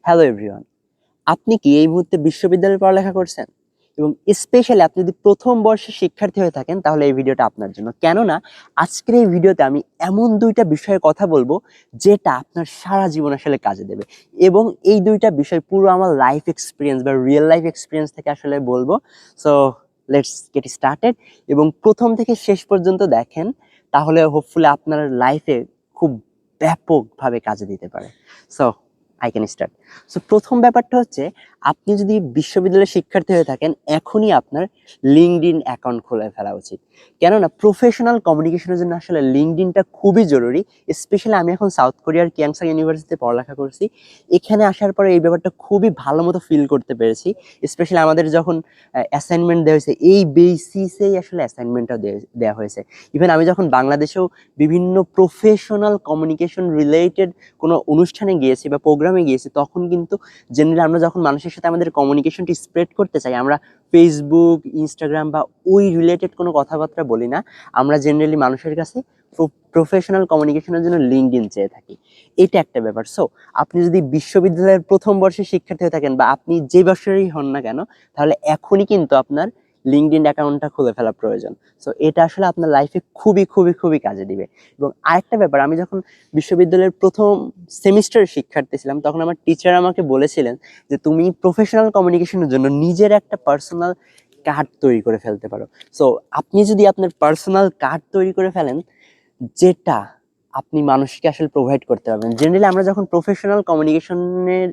Hello everyone, আপনি কি এই মুহূর্তে বিশ্ববিদ্যালয়ে পড়ালেখা করছেন? এবং স্পেশালি আপনি যদি প্রথম বর্ষের শিক্ষার্থী হয়ে থাকেন তাহলে এই ভিডিওটা আপনার জন্য। কেননা আজকের এই ভিডিওতে আমি এমন দুইটা বিষয়ে কথা বলবো যেটা আপনার সারা জীবন আসলে কাজে দেবে। এবং এই দুইটা বিষয় পুরো আমার লাইফ এক্সপিরিয়েন্স বা রিয়েল লাইফ এক্সপিরিয়েন্স থেকে আসলে বলবো। So let's get started. এবং প্রথম থেকে শেষ পর্যন্ত দেখেন, তাহলে হোপফুলি আপনার লাইফে খুব ব্যাপকভাবে কাজে দিতে পারে। So I can start. So প্রথম ব্যাপারটা হচ্ছে, আপনি যদি বিশ্ববিদ্যালয়ের শিক্ষার্থী হয়ে থাকেন এখনই আপনার লিঙ্কডইন অ্যাকাউন্ট খুলে ফেলা উচিত। কেননা প্রফেশনাল কমিউনিকেশনের জন্য আসলে লিঙ্কডইনটা খুবই জরুরি। স্পেশালি আমি এখন সাউথ কোরিয়ার কিয়াংসাং ইউনিভার্সিটিতে পড়ালেখা করছি। এখানে আসার পরে এই ব্যাপারটা খুবই ভালো মতো ফিল করতে পেরেছি। স্পেশালি আমাদের যখন অ্যাসাইনমেন্ট দেওয়া হয়েছে, এই বেসিসেই আসলে অ্যাসাইনমেন্টটাও দেওয়া হয়েছে। ইভেন আমি যখন বাংলাদেশেও বিভিন্ন প্রফেশনাল কমিউনিকেশন রিলেটেড কোনো অনুষ্ঠানে গিয়েছি বা প্রোগ্রামে গিয়েছি, তখন কিন্তু জেনারেলি আমরা যখন মানুষের সাথে আমাদের কমিউনিকেশনটি স্প্রেড করতে চাই, আমরা ফেসবুক, ইনস্টাগ্রাম বা ওই রিলেটেড কোনো কথাবার্তা বলি না। আমরা জেনারেলি মানুষের কাছে প্রফেশনাল কমিউনিকেশনের জন্য লিঙ্কডইন চেয়ে থাকি। এটা একটা ব্যাপার। সো আপনি যদি বিশ্ববিদ্যালয়ের প্রথম বর্ষের শিক্ষার্থী হয়ে থাকেন বা আপনি যে বছরেই হন না কেন, তাহলে এখনই কিন্তু আপনার লিঙ্কডইন অ্যাকাউন্টটা খুলে ফেলা প্রয়োজন। সো এটা আসলে আপনার লাইফে খুবই খুবই খুবই কাজে দিবে। এবং আরেকটা ব্যাপার, আমি যখন বিশ্ববিদ্যালয়ের প্রথম সেমিস্টারের শিক্ষার্থী ছিলাম, তখন আমার টিচার আমাকে বলেছিলেন যে তুমি প্রফেশনাল কমিউনিকেশনের জন্য নিজের একটা পার্সোনাল কার্ড তৈরি করে ফেলতে পারো। সো আপনি যদি আপনার পার্সোনাল কার্ড তৈরি করে ফেলেন, যেটা আপনি মানুষকে আসলে প্রোভাইড করতে পারবেন। জেনারেলি আমরা যখন প্রফেশনাল কমিউনিকেশনের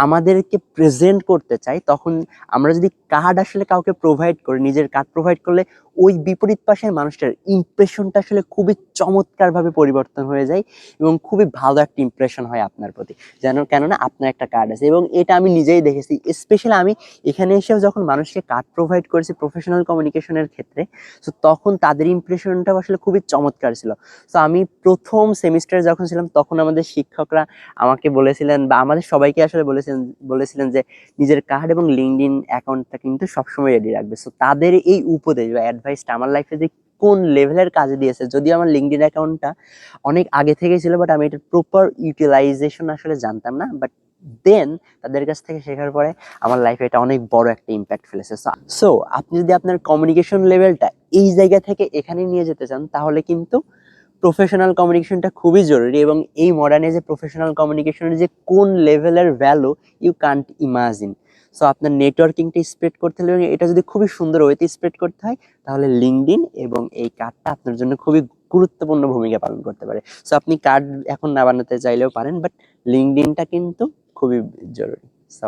আমাদেরকে প্রেজেন্ট করতে চাই, তখন আমরা যদি কার্ড আসলে কাউকে প্রোভাইড করি, নিজের কার্ড প্রোভাইড করলে ওই বিপরীত পাশের মানুষটার ইমপ্রেশনটা আসলে খুবই চমৎকারভাবে পরিবর্তন হয়ে যায় এবং খুবই ভালো একটা ইমপ্রেশন হয় আপনার প্রতি, কেননা আপনার একটা কার্ড আছে। এবং এটা আমি নিজেই দেখেছি। স্পেশালি আমি এখানে এসেও যখন মানুষকে কার্ড প্রোভাইড করেছি প্রফেশনাল কমিউনিকেশনের ক্ষেত্রে, তো তখন তাদের ইমপ্রেশনটাও আসলে খুবই চমৎকার ছিল। তো আমি প্রথম সেমিস্টারে যখন ছিলাম, তখন আমাদের শিক্ষকরা আমাকে বলেছিলেন বা আমাদের সবাইকে আসলে বলেছিলেন যে নিজের কার্ড এবং লিঙ্কডইন অ্যাকাউন্টটা কিন্তু সবসময় রেডি রাখবে। সো তাদের এই উপদেশ বা অ্যাডভাইসটা আমার লাইফে যে কোন লেভেলের কাজে দিয়েছে, যদিও আমার লিঙ্কডইন অ্যাকাউন্টটা অনেক আগে থেকেই ছিল, বাট আমি এটার প্রপার ইউটিলাইজেশন আসলে জানতাম না। বাট দেন তাদের কাছ থেকে শেখার পরে আমার লাইফে এটা অনেক বড় একটা ইম্প্যাক্ট ফেলেছে। সো আপনি যদি আপনার কমিউনিকেশন লেভেলটা এই জায়গা থেকে এখানে নিয়ে যেতে চান, তাহলে কিন্তু প্রফেশনাল কমিউনিকেশনটা খুবই জরুরি। এবং এই মডার্ন এজে প্রফেশনাল কমিউনিকেশনের যে কোন লেভেলের value you can't imagine. So আপনার নেটওয়ার্কিংটা স্প্রেড করতে হলে, এটা যদি খুবই সুন্দর ওয়েতে স্প্রেড করতে হয়, তাহলে লিঙ্কডইন এবং এই কার্ডটা আপনার জন্য খুবই গুরুত্বপূর্ণ ভূমিকা পালন করতে পারে। সো আপনি কার্ড এখন না বানাতে চাইলেও পারেন, বাট লিঙ্কডইনটা কিন্তু খুবই জরুরি। সো